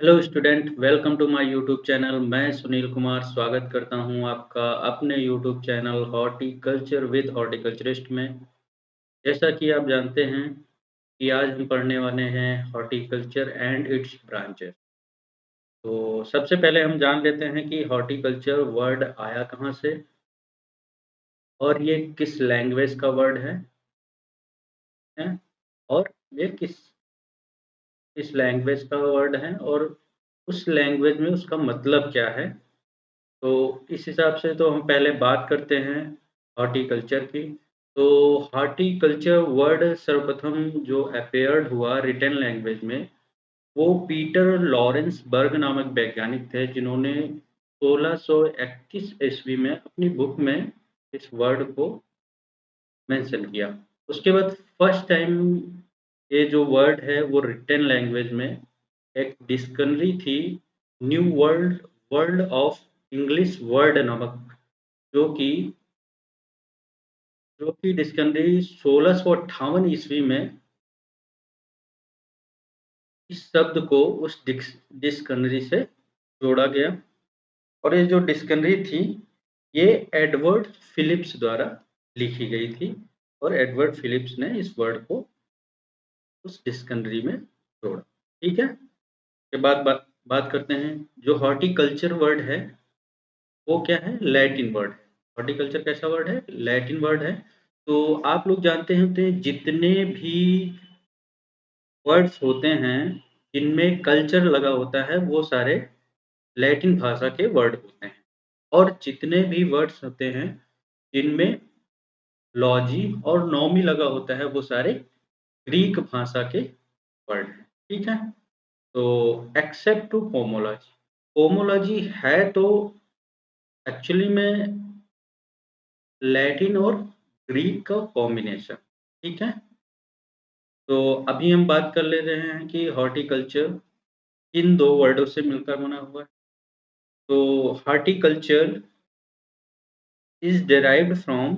Hello student, welcome to my YouTube channel. मैं सुनील कुमार स्वागत करता हूं आपका अपने YouTube channel horticulture with horticulturist में। जैसा कि आप जानते हैं कि आज हम पढ़ने वाले हैं हॉर्टिकल्चर एंड इट्स ब्रांचेस। तो सबसे पहले हम जान लेते हैं कि हॉर्टिकल्चर वर्ड आया कहाँ से और ये किस लैंग्वेज का वर्ड है और ये किस लैंग्वेज का वर्ड है और उस लैंग्वेज में उसका मतलब क्या है। तो इस हिसाब से तो हम पहले बात करते हैं हॉर्टिकल्चर की। तो हॉर्टिकल्चर वर्ड सर्वप्रथम जो अपीयर्ड हुआ रिटन लैंग्वेज में, वो पीटर लॉरेंस बर्ग नामक वैज्ञानिक थे, जिन्होंने 1631 ईस्वी में अपनी बुक में इस वर्ड को मेंशन किया। उसके बाद फर्स्ट टाइम ये जो वर्ड है वो रिटन लैंग्वेज में एक डिक्शनरी थी, new world world of English word नामक, जो कि डिक्शनरी 1658 ईस्वी में इस शब्द को उस डिक्शनरी से जोड़ा गया। और ये जो डिक्शनरी थी, ये एडवर्ड फिलिप्स द्वारा लिखी गई थी और एडवर्ड फिलिप्स ने इस वर्ड को उस डिक्शनरी में जोड़ा। ठीक है। के बाद बात करते हैं, जो हॉर्टिकल्चर वर्ड है वो क्या है, लैटिन वर्ड है। हॉर्टिकल्चर कैसा वर्ड है, लैटिन वर्ड है। तो आप लोग जानते होते हैं जितने भी वर्ड्स होते हैं जिनमें कल्चर लगा होता है वो सारे लैटिन भाषा के वर्ड होते हैं, और जितने भी वर्ड्स होते हैं जिनमें लॉजी और नॉमी लगा होता है वो सारे ग्रीक भाषा के वर्ड हैं। ठीक है। तो एक्सेप्ट टू पोमोलॉजी, पोमोलॉजी है तो एक्चुअली में लैटिन और ग्रीक का कॉम्बिनेशन। ठीक है। तो अभी हम बात कर ले रहे हैं कि हॉर्टिकल्चर किन दो वर्डों से मिलकर बना हुआ है। तो horticulture is derived from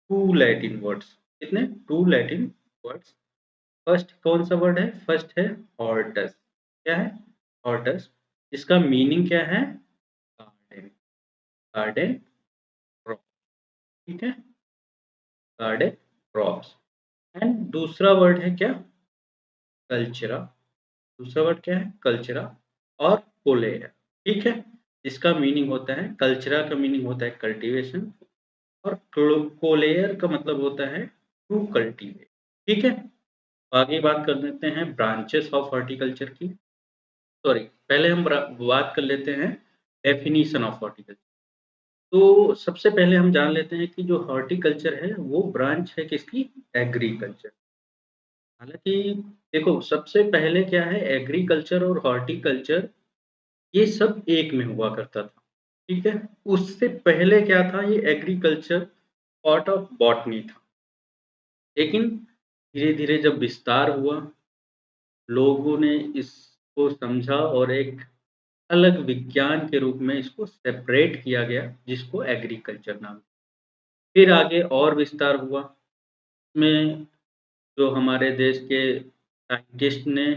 two Latin words. कितने, टू लैटिन वर्ड्स। फर्स्ट कौन सा वर्ड है, फर्स्ट है हॉर्टस। क्या है, हॉर्टस। इसका मीनिंग क्या है, गार्डन, गार्डन क्रॉप। ठीक है, गार्डन क्रॉप्स। एंड दूसरा वर्ड है क्या, कल्चरा। दूसरा वर्ड क्या है, कल्चरा और कोलेरा। ठीक है। इसका मीनिंग होता है, कल्चरा का मीनिंग होता है कल्टीवेशन और कोलेयर का मतलब होता है टू कल्टीवेट। ठीक है। आगे बात कर लेते हैं ब्रांचेस ऑफ हॉर्टिकल्चर की। सॉरी, पहले हम बात कर लेते हैं डेफिनीशन ऑफ हॉर्टिकल्चर। तो सबसे पहले हम जान लेते हैं कि जो हॉर्टिकल्चर है वो ब्रांच है किसकी, एग्रीकल्चर। हालांकि देखो, सबसे पहले क्या है, एग्रीकल्चर और हॉर्टिकल्चर ये सब एक में हुआ करता था। ठीक है। उससे पहले क्या था, ये एग्रीकल्चर पार्ट ऑफ बॉटनी था। लेकिन धीरे धीरे जब विस्तार हुआ, लोगों ने इसको समझा और एक अलग विज्ञान के रूप में इसको सेपरेट किया गया, जिसको एग्रीकल्चर नाम। फिर आगे और विस्तार हुआ, इसमें जो हमारे देश के साइंटिस्ट ने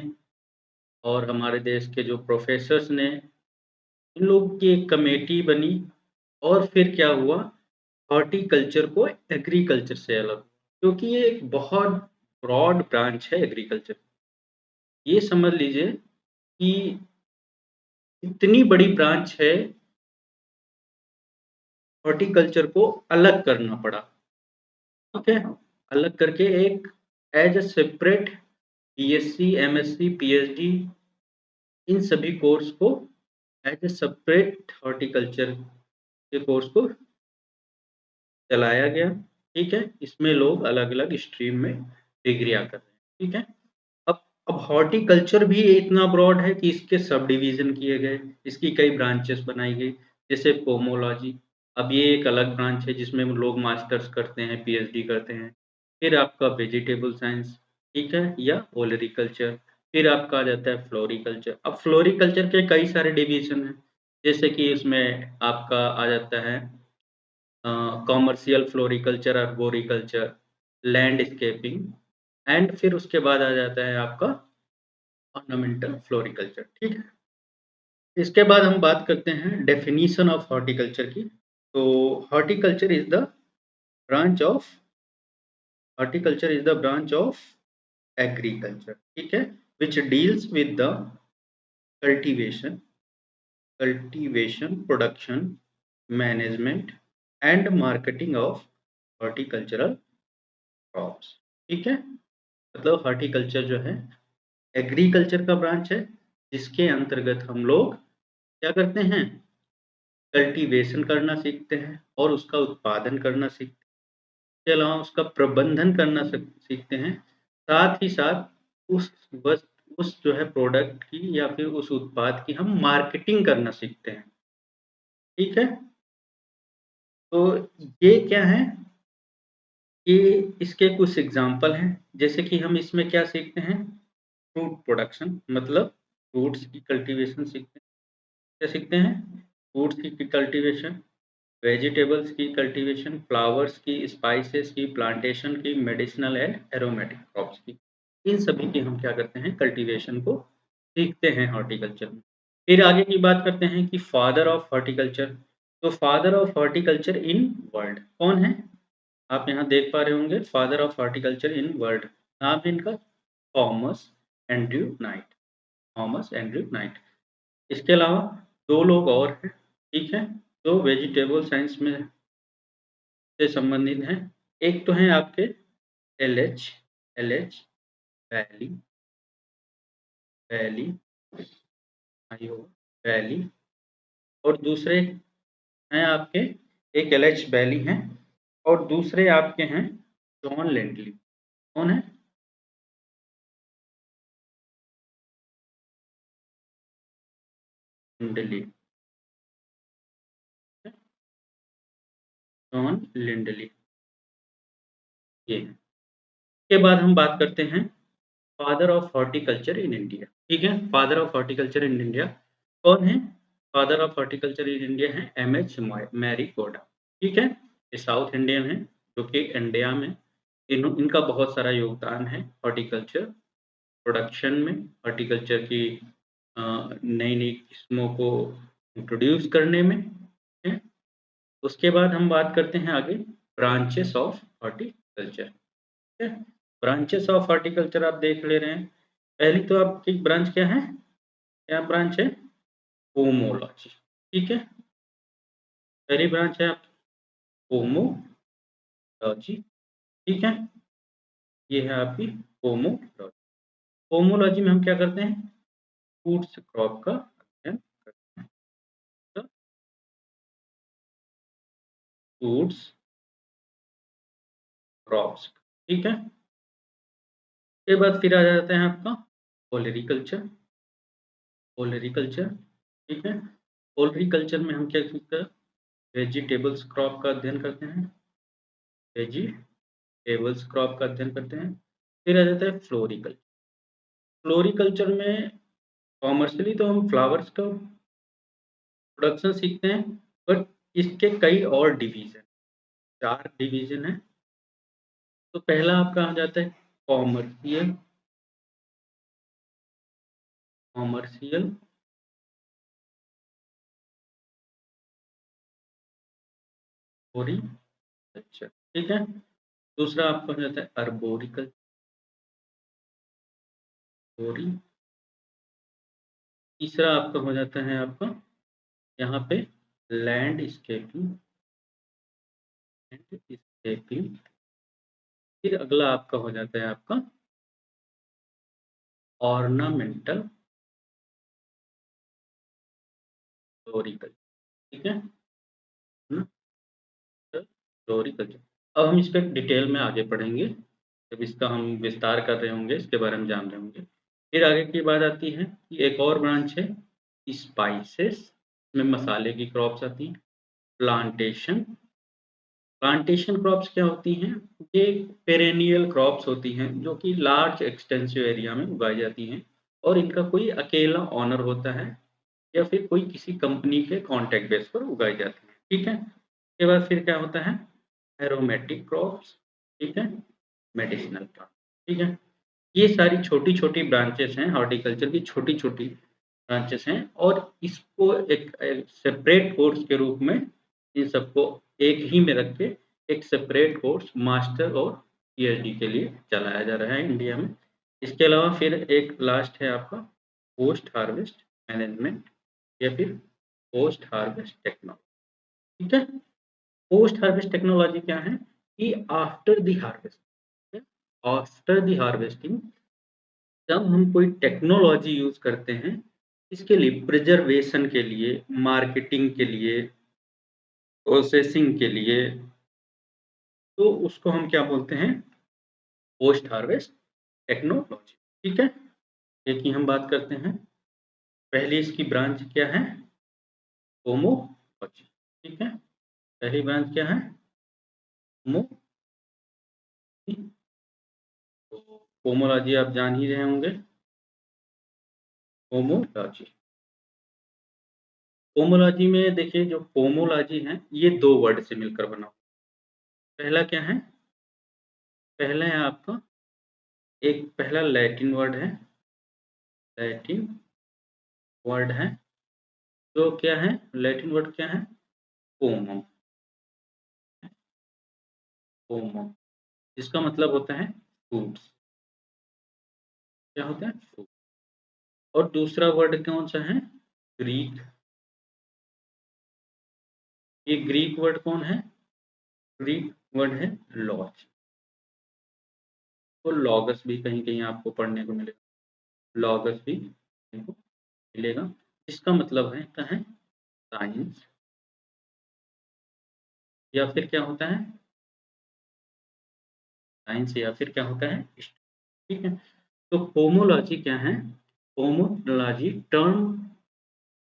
और हमारे देश के जो प्रोफेसर्स ने, इन लोगों की एक कमेटी बनी। और फिर क्या हुआ, हॉर्टिकल्चर को एग्रीकल्चर से अलग, क्योंकि ये एक बहुत ब्रॉड ब्रांच है एग्रीकल्चर। ये समझ लीजिए कि इतनी बड़ी ब्रांच है, हॉर्टिकल्चर को अलग करना पड़ा। ठीक है। अलग करके एक as a separate BSc, MSc, PhD, इन सभी कोर्स को एज अ सेपरेट हॉर्टिकल्चर के कोर्स को चलाया गया। ठीक है। इसमें लोग अलग-अलग स्ट्रीम में डिग्रियाँ कर रहे हैं। ठीक है। अब हॉर्टिकल्चर भी इतना ब्रॉड है कि इसके सब डिवीज़न किए गए, इसकी कई ब्रांचेस बनाई गई, जैसे पोमोलॉजी। अब ये एक अलग ब्रांच है जिसमें लोग मास्टर्स करते हैं, पीएचडी करते हैं। फिर आपका वेजिटेबल साइंस, ठीक है, या ओलेरिकल्चर। फिर आपका आ जाता है फ्लोरिकल्चर। अब फ्लोरिकल्चर के कई सारे डिवीज़न हैं, जैसे कि इसमें आपका आ जाता है कॉमर्शियल फ्लोरिकल्चर, अर्बोरिकल्चर, लैंडस्केपिंग, एंड फिर उसके बाद आ जाता है आपका ऑर्नामेंटल फ्लोरिकल्चर। ठीक है, इसके बाद हम बात करते हैं डेफिनेशन ऑफ हॉर्टिकल्चर की। तो horticulture is the branch of horticulture is the branch of agriculture, ठीक है, विच deals with the cultivation production, management and marketing of horticultural crops. ठीक है, मतलब हॉर्टिकल्चर जो है एग्रीकल्चर का ब्रांच है, जिसके अंतर्गत हम लोग क्या करते हैं, कल्टीवेशन करना सीखते हैं और उसका उत्पादन करना सीखते हैं, इसके अलावा उसका प्रबंधन करना सीखते हैं, साथ ही साथ उस उस जो है प्रोडक्ट की या फिर उस उत्पाद की हम मार्केटिंग करना सीखते हैं। ठीक है, तो ये क्या है, ये इसके कुछ एग्जाम्पल हैं, जैसे कि हम इसमें क्या सीखते हैं, फ्रूट प्रोडक्शन, मतलब फ्रूट्स की कल्टीवेशन सीखते हैं। क्या सीखते हैं, फ्रूट्स की कल्टीवेशन, वेजिटेबल्स की कल्टीवेशन, फ्लावर्स की, स्पाइसेस की, प्लांटेशन की, मेडिसिनल एंड एरोमेटिक क्रॉप्स की, इन सभी की हम क्या करते हैं, कल्टीवेशन को सीखते हैं हॉर्टिकल्चर में। फिर आगे की बात करते हैं कि फादर ऑफ हॉर्टिकल्चर। तो father of horticulture in world कौन है, आप यहाँ देख पा रहे होंगे, father of horticulture in world, नाम है इनका Thomas Andrew night. Thomas Andrew night. इसके अलावा दो लोग और हैं, ठीक है, जो वेजिटेबल साइंस में से संबंधित हैं। एक तो हैं आपके एल एच वैली वैली आयो वैली, और दूसरे हैं आपके, एक एल एच वैली हैं और दूसरे आपके हैं जॉन लेंडली। कौन है, लिंडली, जॉन लिंडली, ये है। इसके बाद हम बात करते हैं father of horticulture in India. ठीक है, father of horticulture in India कौन है, father of horticulture in India है एम.एच. मैरीकोडा। ठीक है, ये साउथ इंडियन है, जो कि इंडिया में इनका बहुत सारा योगदान है हॉर्टिकल्चर प्रोडक्शन में, हॉर्टिकल्चर की नई नई किस्मों को इंट्रोड्यूस करने में। है। उसके बाद हम बात करते हैं आगे ब्रांचेस ऑफ हॉर्टिकल्चर। ठीक है, ब्रांचेस ऑफ हॉर्टिकल्चर आप देख ले रहे हैं। पहली तो आपकी ब्रांच क्या है, क्या ब्रांच है, पोमोलॉजी। ठीक है, पहली ब्रांच है आपकी पोमोलॉजी। ठीक है, ये है आपकी पोमोलॉजी। पोमोलॉजी में हम क्या करते हैं, फ्रूट्स क्रॉप का अध्ययन करते हैं। तो फ्रूट्स क्रॉप्स, ठीक है। उसके बाद फिर आ जाता है आपका ओलेरीकल्चर। ओलेरीकल्चर, ठीक है, ओलेरीकल्चर में हम क्या सीखते हैं, वेजिटेबल्स क्रॉप का अध्ययन करते हैं, वेजिटेबल्स क्रॉप का अध्ययन करते हैं। फिर आ जाता है फ्लोरिकल्चर। फ्लोरिकल्चर में कॉमर्शियली तो हम फ्लावर्स का प्रोडक्शन सीखते हैं, बट इसके कई और डिवीजन, 4 डिवीजन है। तो पहला आपका आ जाता है कॉमर्शियल, कॉमर्शियल फ्लोरिकल्चर, ठीक है। दूसरा आपका हो जाता है अर्बोरिकल्चर, तीसरा आपका हो जाता है आपका यहाँ पे लैंडस्केपिंग, लैंडस्केपिंग। फिर अगला आपका हो जाता है आपका ऑर्नामेंटल फ्लोरिकल्चर, ठीक है, फ्लोरिकल्चर। अब हम इस पे डिटेल में आगे पढ़ेंगे, जब इसका हम विस्तार कर रहे होंगे, इसके बारे में जान रहे होंगे। फिर आगे की बात आती है कि एक और ब्रांच है स्पाइसेस, में मसाले की क्रॉप्स आती हैं। प्लांटेशन, प्लांटेशन क्रॉप्स क्या होती हैं, ये पेरेनियल क्रॉप्स होती हैं जो कि लार्ज एक्सटेंसिव एरिया में उगाई जाती हैं और इनका कोई अकेला ऑनर होता है या फिर कोई किसी कंपनी के कॉन्ट्रैक्ट बेस पर उगाई जाती है। ठीक है, उसके बाद फिर क्या होता है, एरोमेटिक क्रॉप्स, ठीक है, मेडिसिनल प्लांट। ठीक है, ये सारी छोटी-छोटी ब्रांचेस हैं, हॉर्टिकल्चर की छोटी-छोटी ब्रांचेस हैं और इसको एक सेपरेट कोर्स के रूप में इन सबको एक ही में रख के एक सेपरेट कोर्स मास्टर और पीएचडी के लिए चलाया जा रहा है इंडिया में। इसके अलावा फिर एक लास्ट है आपका पोस्ट हार्वेस्ट मैनेजमेंट या फिर पोस्ट हार्वेस्ट टेक्नोलॉजी, ठीक है? पोस्ट हार्वेस्ट टेक्नोलॉजी क्या है कि after the harvest, after the harvesting जब हम कोई टेक्नोलॉजी यूज़ करते हैं, इसके लिए प्रिजर्वेशन के लिए, मार्केटिंग के लिए, प्रोसेसिंग के लिए, तो उसको हम क्या बोलते हैं? पोस्ट हार्वेस्ट टेक्नोलॉजी, ठीक है? देखिए हम बात करते हैं, पहली इसकी ब्रांच क्या है? पोमोलॉजी, ठीक है? पहली ब्रांच क्या है? पोमोलॉजी। तो पोमोलॉजी आप जान ही रहे होंगे, पोमोलॉजी। पोमोलॉजी में देखिए जो पोमोलॉजी है, ये 2 वर्ड से मिलकर बना हुआ है। पहला क्या है? पहला है आपका एक पहला लैटिन वर्ड है, लैटिन वर्ड है, जो क्या है? लैटिन वर्ड क्या है? पोमम, पोमम, जिसका मतलब होता है फ्रूट्स। क्या होता है? फ्रूट। और दूसरा वर्ड कौन-सा है? ग्रीक। ये ग्रीक वर्ड कौन है? ग्रीक वर्ड है लॉज। तो लॉगस भी कहीं-कहीं आपको पढ़ने को मिलेगा, लॉगस भी देखने को मिलेगा, इसका मतलब है क्या है? साइंस या फिर क्या होता है? साइंस या फिर क्या होता है? ठीक है? तो पोमोलॉजी क्या है? Pomology term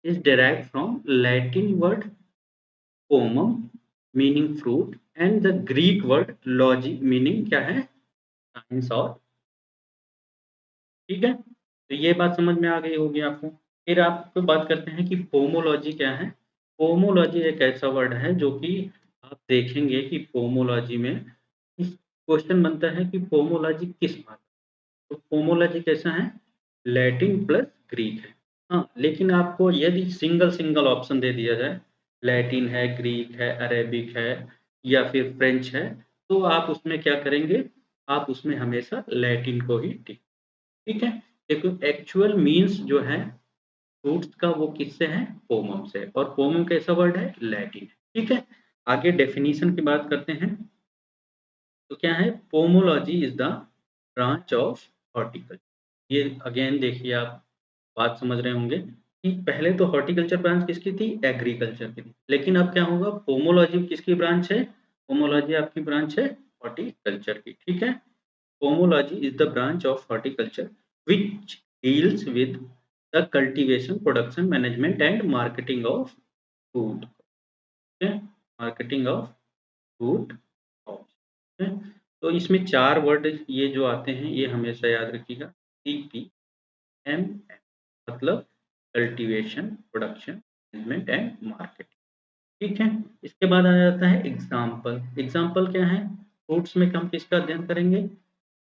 is derived from Latin word pomum meaning fruit and the Greek word logy meaning क्या है? साइंस और, ठीक है? तो ये बात समझ में आ गई होगी आपको। फिर आपको बात करते हैं कि पोमोलॉजी क्या है? पोमोलॉजी एक ऐसा वर्ड है जो कि आप देखेंगे कि पोमोलॉजी में इस क्वेश्चन बनता है कि पोमोलॉजी किस भाषा, तो पोमोलॉजी कैसा है? लैटिन प्लस ग्रीक है। हाँ, लेकिन आपको यदि सिंगल-सिंगल ऑप्शन दे दिया जाए, लैटिन है, ग्रीक है, अरेबिक है या फिर फ्रेंच है, तो आप उसमें क्या करेंगे? आप उसमें हमेशा लैटिन को ही टिक, ठीक है? देखो एक्चुअल मीन्स जो है फ्रूट्स का वो किससे है? पोमम से और पोमम कैसा वर्ड है? लैटिन, ठीक है? आगे डेफिनिशन की बात करते हैं। तो क्या है? Pomology is the branch of horticulture. ये अगेन देखिए आप बात समझ रहे होंगे कि पहले तो हॉर्टिकल्चर ब्रांच किसकी थी? एग्रीकल्चर की थी। लेकिन अब क्या होगा? पोमोलॉजी किसकी ब्रांच है? पोमोलॉजी आपकी ब्रांच है हॉर्टिकल्चर की, ठीक है? Pomology is the branch of horticulture which deals with the cultivation, production, management and marketing of food. Okay? Marketing of food crops. Okay? तो इसमें 4 वर्ड ये जो आते हैं ये हमेशा याद रखिएगा, CPMM मतलब cultivation, production, management and marketing, ठीक है? इसके बाद आ जाता है एग्ज़ाम्पल। एग्ज़ाम्पल क्या है? फ्रूट्स में हम किसका अध्ययन करेंगे?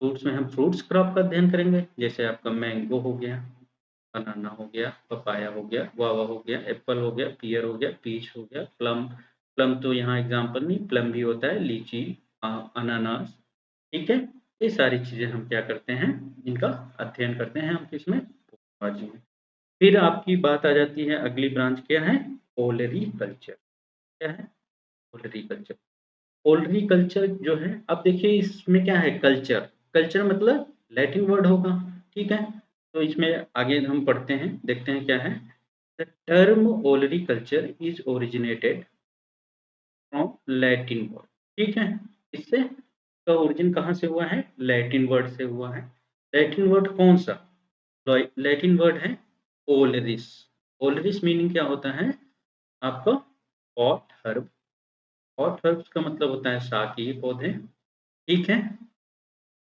फ्रूट्स में हम फ्रूट्स क्रॉप का अध्ययन करेंगे, जैसे आपका मैंगो हो गया, बनाना हो गया, पपाया हो गया, गुआवा हो गया, एप्पल हो गया, पीयर हो गया, पीच हो गया, प्लम, प्लम तो यहाँ एग्ज़ाम्पल नहीं, प्लम भी होता है, लीची, अनानास, ठीक है? ये सारी चीज़ें हम क्या करते हैं, इनका अध्ययन करते हैं हम किसमें? बायोलॉजी में। फिर आपकी बात आ जाती है अगली ब्रांच क्या है? ओलेरीकल्चर। क्या है? ओलेरीकल्चर। ओलरीकल्चर जो है, अब देखिए इसमें क्या है? कल्चर, कल्चर मतलब लैटिन वर्ड होगा, ठीक है? तो इसमें आगे हम पढ़ते हैं, देखते हैं क्या है? The term olericulture is originated from Latin word, ठीक है? इससे इसका ओरिजिन कहाँ से हुआ है? लैटिन वर्ड से हुआ है। लैटिन वर्ड कौन-सा? लैटिन वर्ड है ओलरिस। ओलरिस मीनिंग क्या होता है आपका? Pot herb. पॉट हर्ब्स का मतलब होता है शाकीय पौधे, ठीक है?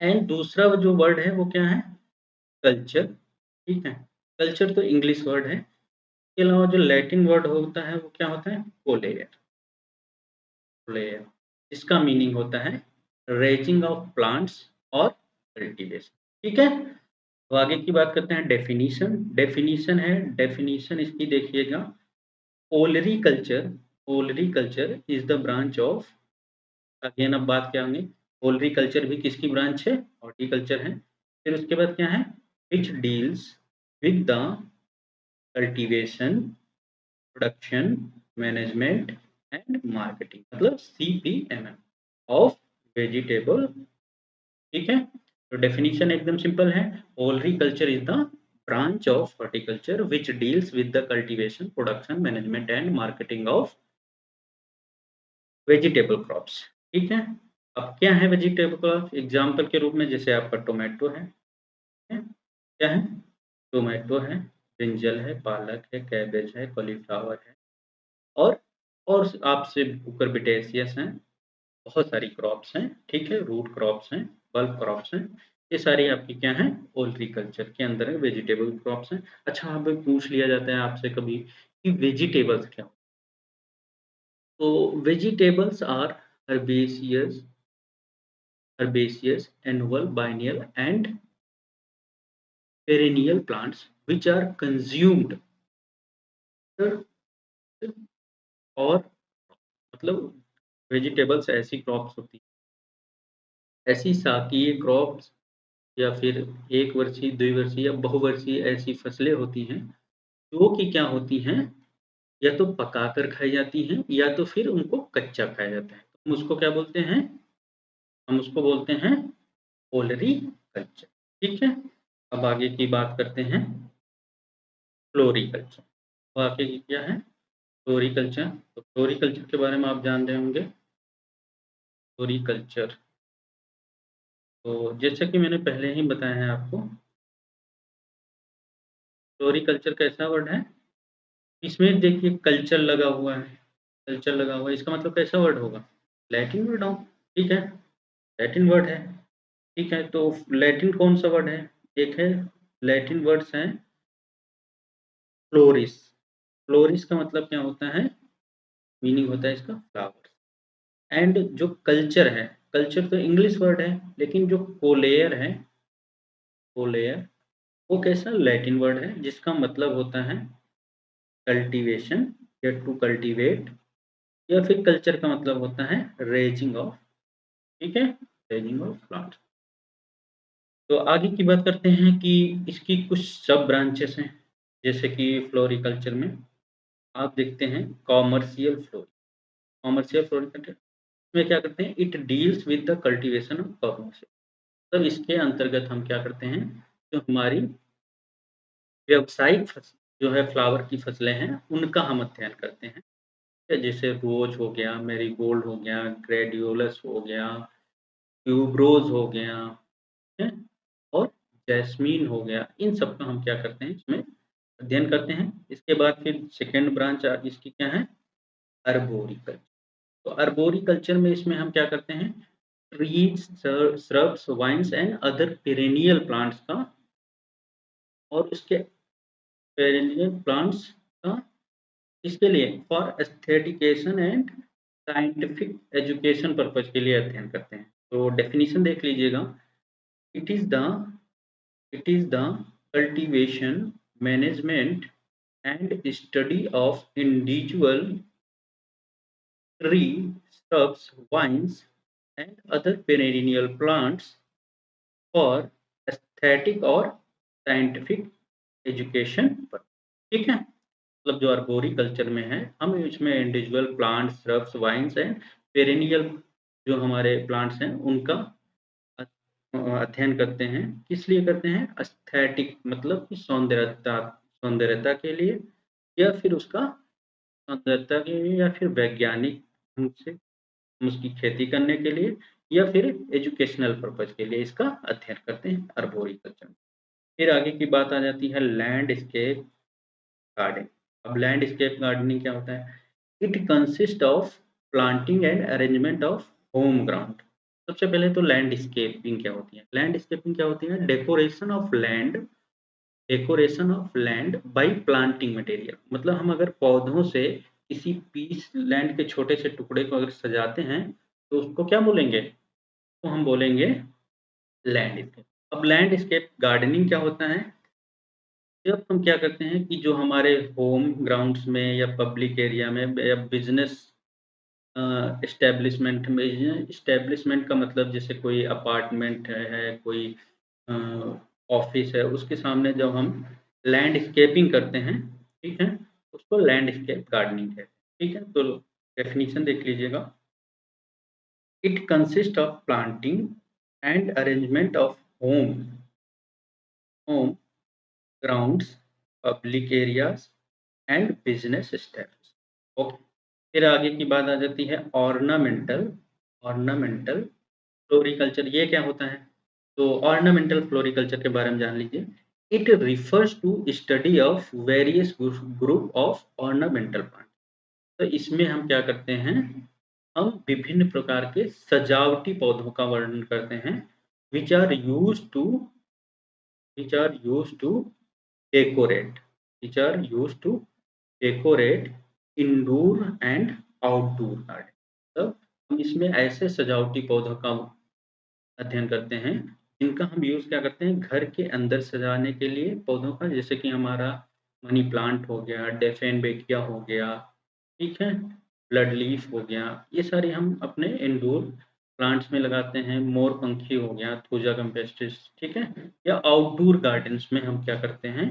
एंड दूसरा जो वर्ड है वो क्या है? कल्चर, ठीक है? कल्चर तो इंग्लिश वर्ड है। इसके अलावा जो लैटिन वर्ड होता है वो क्या होता है? कोलेयर, कोलेयर, इसका मीनिंग होता है रेजिंग ऑफ प्लांट्स और कल्टीवेशन, ठीक है? तो आगे की बात करते हैं डेफिनीशन। डेफिनीशन है, डेफिनीशन इसकी देखिएगा, olericulture, olericulture is the branch of, again अब बात क्या होंगी, ओलरीकल्चर भी किसकी ब्रांच है? हॉर्टिकल्चर है। फिर उसके बाद क्या है? Which deals with the cultivation, production, management and marketing, मतलब CPMM ऑफ वेजिटेबल। ठीक है, तो डेफिनेशन एकदम सिंपल है। Olericulture is the branch of horticulture which deals with the cultivation, production, management and marketing of vegetable crops. ठीक है, अब क्या है वेजिटेबल क्रॉप? एग्जाम्पल के रूप में जैसे आपका टोमेटो है, क्या है? टोमेटो है, ब्रिंजल है, पालक है, कैबेज है, कॉलीफ्लावर है, और आपसे कुकुरबिटेसियस हैं, बहुत सारी क्रॉप्स हैं। ठीक है, रूट क्रॉप्स हैं, बल्ब क्रॉप्स हैं, ये सारी आपकी क्या है? ओलरीकल्चर के अंदर है, वेजिटेबल क्रॉप्स हैं। अच्छा, अब पूछ लिया जाता है आपसे कभी कि वेजिटेबल्स क्या होते हैं? तो vegetables are herbaceous, herbaceous, annual, biennial and perennial plants which are consumed, और मतलब वेजिटेबल्स ऐसी क्रॉप्स होती हैं, ऐसी शाकीय क्रॉप्स या फिर एक वर्षीय, द्विवर्षीय या बहुवर्षीय ऐसी फसलें होती हैं, जो कि क्या होती हैं, या तो पकाकर खाई जाती हैं या तो फिर उनको कच्चा खाया जाता है। हम उसको क्या बोलते हैं? हम उसको बोलते हैं ओलरीकल्चर। ठीक है, अब आगे की बात करते हैं फ्लोरीकल्चर। तो आगे की क्या है? फ्लोरीकल्चर। तो फ्लोरीकल्चर के बारे में आप जान रहे होंगे। फ्लोरीकल्चर, तो जैसा कि मैंने पहले ही बताया है आपको, फ्लोरीकल्चर कैसा वर्ड है? इसमें देखिए कल्चर लगा हुआ है, कल्चर लगा हुआ है, इसका मतलब कैसा वर्ड होगा? लैटिन वर्ड हो। ठीक है, लैटिन वर्ड है। ठीक है, तो लैटिन कौन सा वर्ड है? एक है, लैटिन वर्ड्स हैं फ्लोरिस। फ्लोरिस का मतलब क्या होता है? मीनिंग होता है इसका फ्लावर। एंड जो कल्चर है, कल्चर तो इंग्लिश वर्ड है, लेकिन जो कोलेयर है, कोलेयर, वो कैसा लैटिन वर्ड है जिसका मतलब होता है कल्टीवेशन या टू कल्टीवेट, या फिर कल्चर का मतलब होता है रेजिंग ऑफ। ठीक है, रेजिंग ऑफ प्लांट। तो आगे की बात करते हैं कि इसकी कुछ सब ब्रांचेस हैं, जैसे कि फ्लोरिकल्चर में आप देखते हैं कॉमर्शियल फ्लोरी। कॉमर्शियल फ्लोरिकल्चर में क्या करते हैं? It deals with the cultivation of commercial, तब इसके अंतर्गत हम क्या करते हैं? जो हमारी व्यावसायिक फसल जो है फ्लावर की फसलें हैं, उनका हम अध्ययन करते हैं। जैसे रोज हो गया, मैरीगोल्ड हो गया, ग्लैडियोलस हो गया, ट्यूबरोज हो गया, है, और जैस्मीन हो गया, इन सब का हम क्या करते हैं? इसमें अध्ययन करते हैं। इसके बाद फिर सेकंड ब्रांच इसकी क्या है? अर्बोरिकल्चर। तो अर्बोरिकल्चर में इसमें हम क्या करते हैं? Trees, shrubs, vines and other perennial plants का, और उसके पेरेनियल प्लांट्स का इसके लिए for aesthetication and scientific education purpose के लिए अध्ययन करते हैं। तो डेफिनेशन देख लीजिएगा। It is the it is the cultivation, management and study of individual tree, shrubs, vines, and other perennial plants for aesthetic और साइंटिफिक एजुकेशन पर। ठीक है, मतलब जो आर्बोरिकल्चर में है, हम इसमें individual plants, shrubs, vines and perennial जो हमारे प्लांट्स हैं, उनका अध्ययन करते हैं। किस लिए करते हैं? एस्थेटिक मतलब कि सौंदर्यता, सौंदर्यता के लिए, या फिर उसका सौंदर्यता के लिए, या फिर वैज्ञानिक ढंग से हम उसकी खेती करने के लिए, या फिर एजुकेशनल पर्पज के लिए इसका अध्ययन करते हैं आर्बोरिकल्चर में। फिर आगे की बात आ जाती है लैंडस्केप गार्डनिंग। अब लैंडस्केप गार्डनिंग क्या होता है? It consist of planting and arrangement of home ground. सबसे पहले तो लैंडस्केपिंग क्या होती है? लैंडस्केपिंग क्या होती है? Decoration of land bye planting material. मतलब हम अगर पौधों से किसी पीस लैंड के छोटे से टुकड़े को अगर सजाते हैं, तो उसको क्या बोलेंगे? तो हम बोलेंगे लैंडस्केप। अब लैंडस्केप गार्डनिंग क्या होता है? जब हम क्या करते हैं कि जो हमारे होम ग्राउंड्स में या पब्लिक एरिया में या बिज़नेस एस्टेब्लिशमेंट में, एस्टेब्लिशमेंट का मतलब जैसे कोई अपार्टमेंट है, कोई अ, ऑफ़िस है, उसके सामने जब हम लैंडस्केपिंग करते हैं, ठीक है? उसको लैंडस्केप गार्डनिंग कहते हैं, ठीक है? तो डेफ़िनिशन देख लीजिएगा। It consist of planting and arrangement of home grounds, public areas and business steps. Okay, फिर आगे की बात आ जाती है ऑर्नामेंटल ऑर्नामेंटल फ्लोरिकल्चर। ये क्या होता है? तो ऑर्नामेंटल फ्लोरिकल्चर के बारे में जान लीजिए। It refers to study of various group of ornamental plant. तो इसमें हम क्या करते हैं, हम विभिन्न प्रकार के सजावटी पौधों का वर्णन करते हैं, which are used to which are used to decorate which are used to decorate indoor and outdoor garden. मतलब हम इसमें ऐसे सजावटी पौधों का अध्ययन करते हैं, जिनका हम यूज़ क्या करते हैं, घर के अंदर सजाने के लिए पौधों का, जैसे कि हमारा मनी प्लांट हो गया, डेफेनबेकिया हो गया, ठीक है? ब्लड लीफ हो गया, ये सारे हम अपने इंडोर प्लांट्स में लगाते हैं। मोरपंखी हो गया, थूजा कैम्पेस्ट्रिस, ठीक है? या आउटडोर गार्डन्स में हम क्या करते हैं,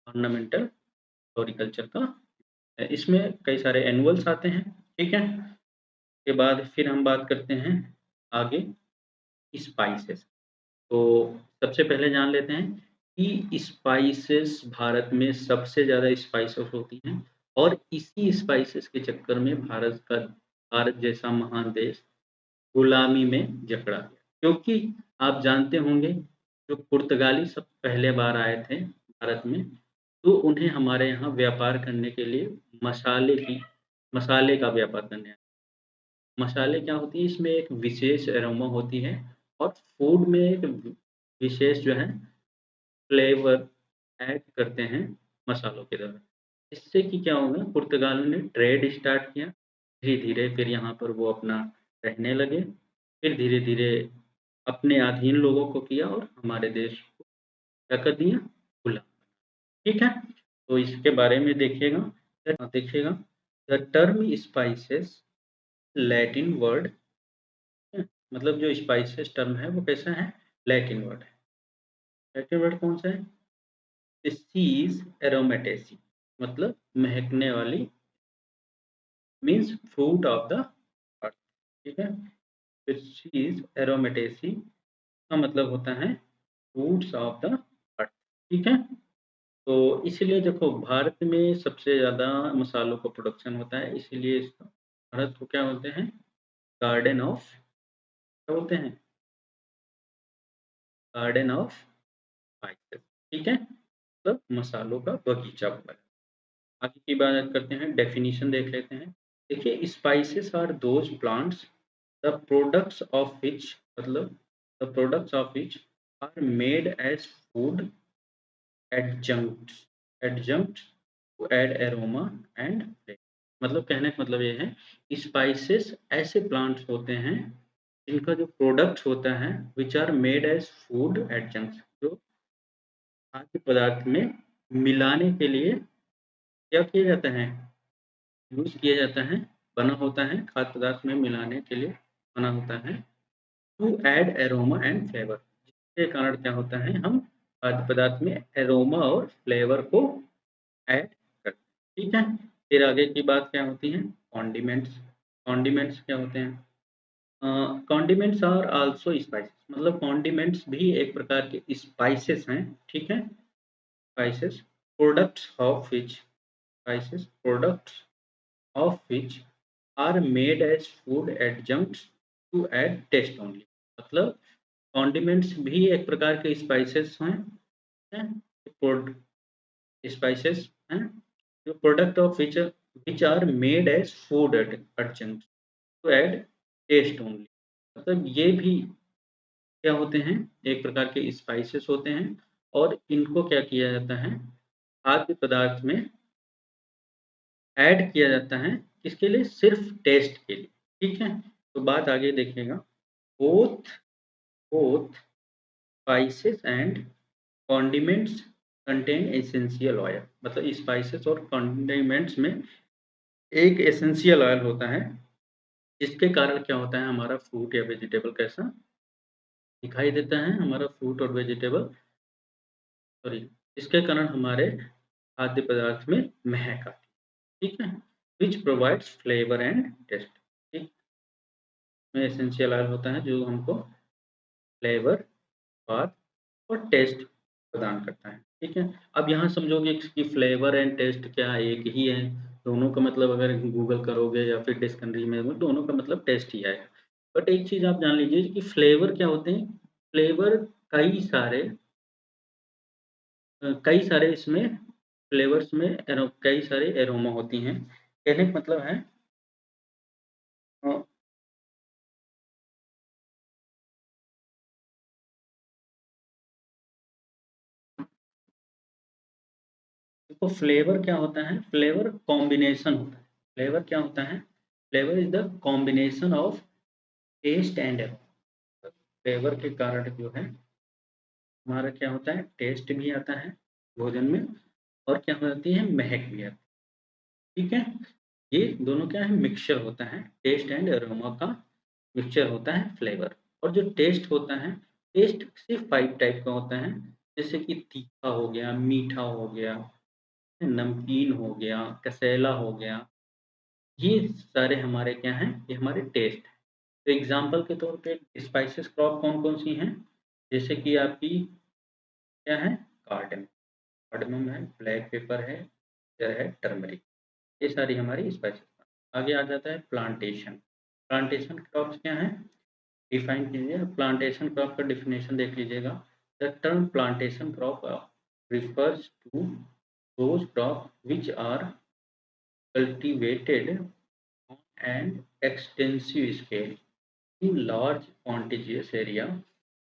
ऑर्नामेंटल फ्लोरिकल्चर का इसमें कई सारे एनुअल्स आते हैं, ठीक है? के बाद फिर हम बात करते हैं आगे स्पाइसेस। तो सबसे पहले जान लेते हैं कि स्पाइसेस भारत में सबसे ज़्यादा स्पाइसेस होती हैं, और इसी स्पाइसेस के चक्कर में भारत जैसा महान देश गुलामी में जकड़ा गया। क्योंकि आप जानते होंगे, जो पुर्तगाली सब पहले बार आए थे भारत में, तो उन्हें हमारे यहाँ व्यापार करने के लिए मसाले का व्यापार करने आए। मसाले क्या होती है, इसमें एक विशेष एरोमा होती है, और फूड में एक विशेष जो है फ्लेवर ऐड करते हैं मसालों के द्वारा। इससे कि क्या होगा, पुर्तगालियों ने ट्रेड स्टार्ट किया, धीरे-धीरे फिर यहाँ पर वो अपना रहने लगे, फिर धीरे-धीरे अपने अधीन लोगों को किया और हमारे देश को क्या कर दिया, गुलाम। ठीक है? तो इसके बारे में देखिएगा, the term spices Latin word, मतलब जो स्पाइसेस टर्म है वो कैसा है, लैटिन वर्ड है। लैटिन वर्ड कौन सा है? स्पीसीज एरोमेटेसी, मतलब महकने वाली, means fruit of the earth, ठीक है? स्पीसीज एरोमेटेसी का मतलब होता है फ्रूट्स ऑफ द अर्थ, ठीक है? तो इसीलिए देखो, भारत में सबसे ज़्यादा मसालों का प्रोडक्शन होता है, इसीलिए भारत को क्या बोलते हैं, गार्डन ऑफ, क्या बोलते हैं, गार्डन ऑफ स्पाइसेस, ठीक है? मतलब मसालों का बगीचा बोला जाता है। आगे की बात करते हैं, डेफिनिशन देख लेते हैं। देखिए, spices are those plants the products of which, मतलब the products of which are made as food adjuncts adjunct to add aroma and flavour. मतलब कहने का मतलब ये है, स्पाइसेस ऐसे प्लांट्स होते हैं जिनका जो प्रोडक्ट होता है, which are made as food adjuncts, जो खाद्य पदार्थ में मिलाने के लिए क्या किया जाता है, यूज़ किया जाता है, बना होता है, खाद्य पदार्थ में मिलाने के लिए बना होता है, to add aroma and flavour. जिसके कारण क्या होता है, हम खाद्य पदार्थ में एरोमा और फ्लेवर को ऐड करते हैं, ठीक है? फिर आगे की बात क्या होती है, कॉन्डिमेंट्स। कॉन्डिमेंट्स क्या होते हैं? कॉन्डिमेंट्स आर आल्सो स्पाइसेस, मतलब कॉन्डिमेंट्स भी एक प्रकार के स्पाइसेस हैं, ठीक है? Spices, products of which spices products of which are made as food adjuncts to add taste only। मतलब कॉन्डिमेंट्स भी एक प्रकार के स्पाइसेस हैं, स्पाइसेस हैं, जो product of which are made as food adjuncts to add taste only. मतलब ये भी क्या होते हैं, एक प्रकार के स्पाइसेस होते हैं, और इनको क्या किया जाता है, खाद्य पदार्थ में ऐड किया जाता है, किसके लिए, सिर्फ टेस्ट के लिए, ठीक है? तो बात आगे देखिएगा, both both spices and condiments contain essential oil, मतलब स्पाइसेस और कॉन्डिमेंट्स में एक एसेंशियल ऑयल होता है, जिसके कारण क्या होता है, हमारा फ्रूट या वेजिटेबल कैसा दिखाई देता है, हमारा फ्रूट और वेजिटेबल, सॉरी, इसके कारण हमारे खाद्य पदार्थ में महक आती है, ठीक है, which provides flavour and taste, ठीक, में एसेंशियल ऑयल होता है जो हमको फ्लेवर, स्वाद और टेस्ट प्रदान करता है, ठीक है। अब यहाँ समझोगे कि फ्लेवर एंड टेस्ट क्या एक ही है, दोनों का मतलब अगर गूगल करोगे या फिर डिक्शनरी में दोनों का मतलब टेस्ट ही आएगा। बट एक चीज़ आप जान लीजिए कि फ्लेवर क्या होते हैं, फ्लेवर कई सारे कई सारे इसमें फ्लेवर्स में कई सारे एरोमा होती हैं। कहने का मतलब है अ, देखो फ्लेवर क्या होता है, फ्लेवर कॉम्बिनेशन होता है। फ्लेवर क्या होता है, flavour is the combination of taste and aroma. Flavour के कारण जो है हमारा क्या होता है, टेस्ट भी आता है भोजन में, और क्या होती है, महक भी आती है, ठीक है। ये दोनों क्या है, मिक्सचर होता है, टेस्ट एंड एरोमा का मिक्सचर होता है फ्लेवर। और जो टेस्ट होता है, टेस्ट सिर्फ 5 टाइप का होता है, जैसे कि तीखा हो गया, मीठा हो गया, नमकीन हो गया, कसैला हो गया, ये सारे हमारे क्या हैं, ये हमारे टेस्ट हैं। तो एग्ज़ाम्पल के तौर पे स्पाइसेस क्रॉप कौन-कौन सी हैं? जैसे कि आपकी क्या है, कार्डमम, कार्डमम है, ब्लैक पेपर है, जिंजर है, टर्मरिक, ये सारी हमारी स्पाइसेस। आगे आ जाता है प्लांटेशन। प्लांटेशन क्रॉप्स क्या हैं? डिफाइन कीजिए। प्लांटेशन क्रॉप का डेफिनेशन देख लीजिएगा। The term plantation crop refers to those crops which are cultivated on an extensive scale in large contiguous area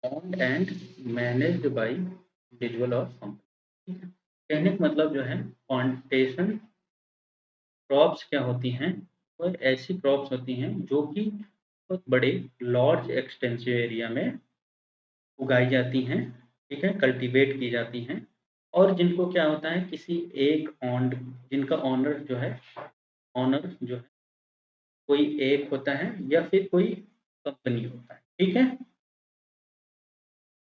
owned and managed by individual or company। कहने का मतलब जो है, प्लांटेशन क्रॉप्स क्या होती हैं, वो ऐसी क्रॉप्स होती हैं जो कि बहुत बड़े लार्ज एक्सटेंसिव एरिया में उगाई जाती हैं, ठीक है, कल्टीवेट की जाती हैं, और जिनको क्या होता है, किसी एक ओन्ड, जिनका ओनर जो है कोई एक होता है या फिर कोई कंपनी होता है, ठीक है।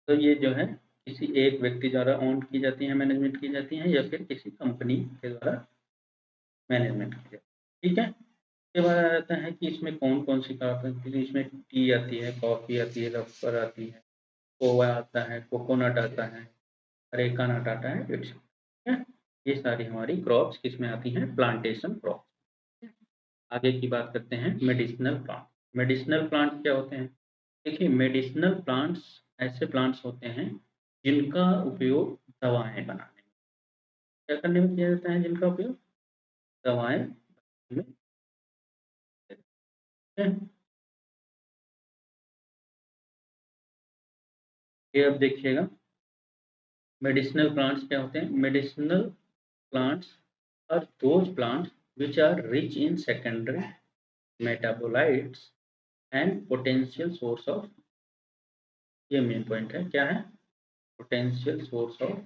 तो ये जो है किसी एक व्यक्ति द्वारा ओन की जाती हैं, मैनेजमेंट की जाती हैं, या फिर किसी कंपनी के द्वारा मैनेजमेंट की जाती है, ठीक है। उसके बाद आ जाता है कि इसमें कौन-कौन सी क्रॉप है, इसमें टी आती है, कॉफ़ी आती है, रबर आती है, कोआ आता है, कोकोनट आता है, अरेका नट आता है, इट्स, ठीक है। ये सारी हमारी क्रॉप्स किसमें आती हैं, प्लांटेशन क्रॉप। आगे की बात करते हैं मेडिसिनल प्लांट। मेडिसिनल प्लांट क्या होते हैं? देखिए मेडिसिनल प्लांट्स ऐसे प्लांट्स होते हैं जिनका उपयोग दवाएँ बनाने में, क्या करने में किया जाता है, जिनका उपयोग दवाएँ में किया जाता है। ये अब देखिएगा मेडिसिनल प्लांट्स क्या होते हैं? Medicinal plants are those plants which are rich in secondary metabolites and potential source of, ये मेन पॉइंट है, क्या है, पोटेंशियल सोर्स ऑफ,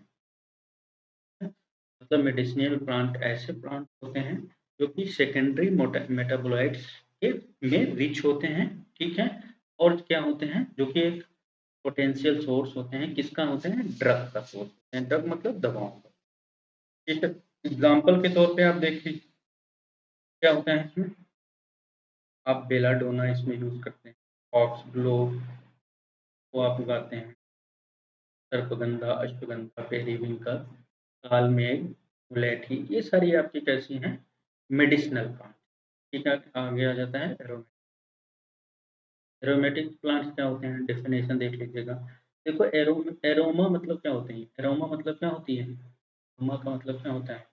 मतलब मेडिसिनल प्लांट ऐसे प्लांट होते हैं जो कि सेकेंडरी मेटाबोलाइट्स के में रिच होते हैं, ठीक है, और क्या होते हैं, जो कि एक पोटेंशियल सोर्स होते हैं, किसका होते हैं, ड्रग का सोर्स होते हैं, ड्रग मतलब दवाओं का, ठीक है। एग्जाम्पल के तौर पे आप देख लीजिए क्या होता है इसमें, आप बेलाडोना इसमें यूज़ करते हैं, ऑक्स ग्लो को आप उगाते हैं, सर्पगंधा, अश्वगंधा, पेरिविंकल, कालमेघ, मुलेठी, ये सारी आपकी कैसी हैं, मेडिसिनल प्लांट, ठीक है। आगे आ जाता है एरोमेटिक। एरोमेटिक प्लांट्स क्या होते हैं, डेफिनेशन देख लीजिएगा। देखो एरोमा मतलब क्या होते हैं, एरोमा मतलब क्या होती है, एरोमा का मतलब क्या होता है,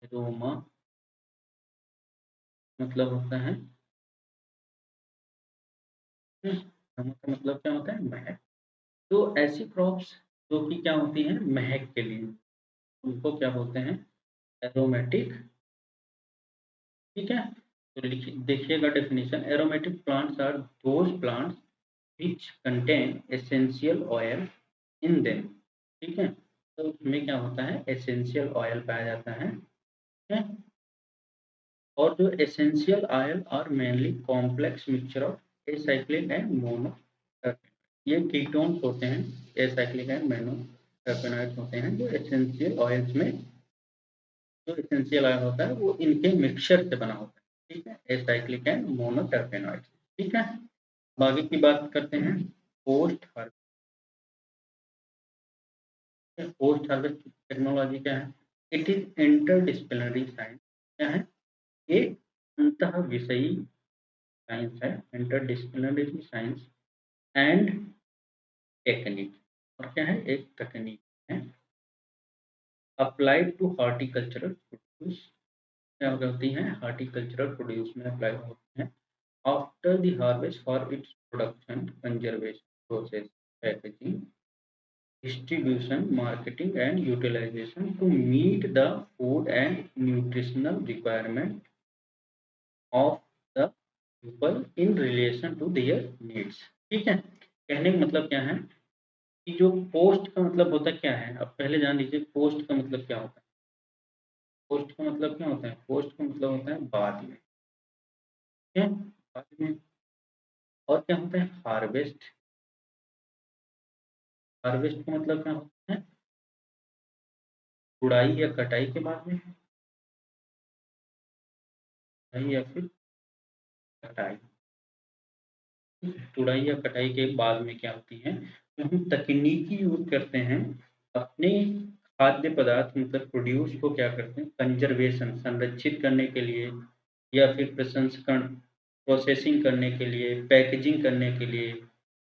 एरोमा मतलब होता है, एरोमा का मतलब क्या होता है, महक। तो ऐसी क्रॉप्स जो कि क्या होती हैं, महक के लिए, उनको क्या बोलते हैं, एरोमेटिक, ठीक है। तो लिखिए देखिएगा definition, aromatic plants are those plants which contain essential oil in them, ठीक है। तो उसमें क्या होता है, एसेंशियल ऑयल पाया जाता है, ठीक है। और जो essential oil are mainly complex mixture of acyclic and mono, ये कीटोन्स होते हैं, एसाइक्लिक एंड मोनो टर्पेनॉइड्स होते हैं, जो एसेंशियल ऑयल्स में जो एसेंशियल ऑयल होता है वो इनके मिक्सचर से बना होता है, ठीक है, एसाइक्लिक एंड मोनो टर्पेनॉइड्स, ठीक है। अब आगे की बात करते हैं post harvest. Post harvest technology क्या है? इट इज इंटरडिसिप्लिनरी साइंस, क्या है ये? अंतः विषयी साइंस है, इंटरडिसिप्लिनरी साइंस एंड टेक्निक, और क्या है, एक तकनीक है अप्लाइड टू हॉर्टिकल्चरल प्रोड्यूस, क्या होती है, हॉर्टिकल्चरल प्रोड्यूस में अप्लाई होते हैं after the harvest for its production, conservation, process, packaging, distribution, marketing, and utilization to meet the food and nutritional requirement of the people in relation to their needs, ठीक है। कहने का मतलब क्या है कि जो पोस्ट का मतलब होता क्या है, अब पहले जान लीजिए पोस्ट का मतलब क्या होता है। पोस्ट का मतलब क्या होता है? पोस्ट का मतलब होता है बाद में, ठीक है, बाद में। और क्या होता है हार्वेस्ट? हार्वेस्ट का मतलब क्या होता है? गुड़ाई या कटाई के बाद में, गुड़ाई या फिर कटाई, तुड़ाई या कटाई के बाद में क्या होती है, जो हम तकनीकी यूज करते हैं अपने खाद्य पदार्थ मतलब प्रोड्यूस को क्या करते हैं, कंजर्वेशन संरक्षित करने के लिए, या फिर प्रसंस्करण प्रोसेसिंग करने के लिए, पैकेजिंग करने के लिए,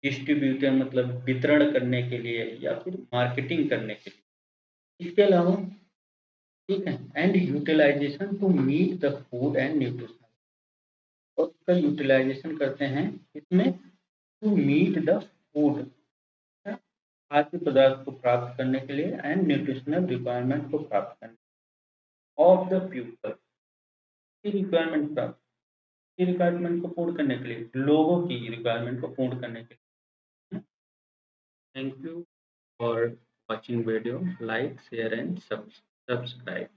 डिस्ट्रीब्यूटर मतलब वितरण करने के लिए, या फिर मार्केटिंग करने के लिए, इसके अलावा, ठीक है, and utilisation to meet the food and nutrition, और उसका यूटिलाइजेशन करते हैं इसमें टू मीट द फूड, खाद्य पदार्थ को प्राप्त करने के लिए एंड न्यूट्रिशनल रिक्वायरमेंट को प्राप्त करने ऑफ द पीपल, की रिक्वायरमेंट प्राप्त, की रिक्वायरमेंट को पूर्ण करने के लिए, लोगों की रिक्वायरमेंट को पूर्ण करने के लिए। Thank you for watching video, like share and subscribe.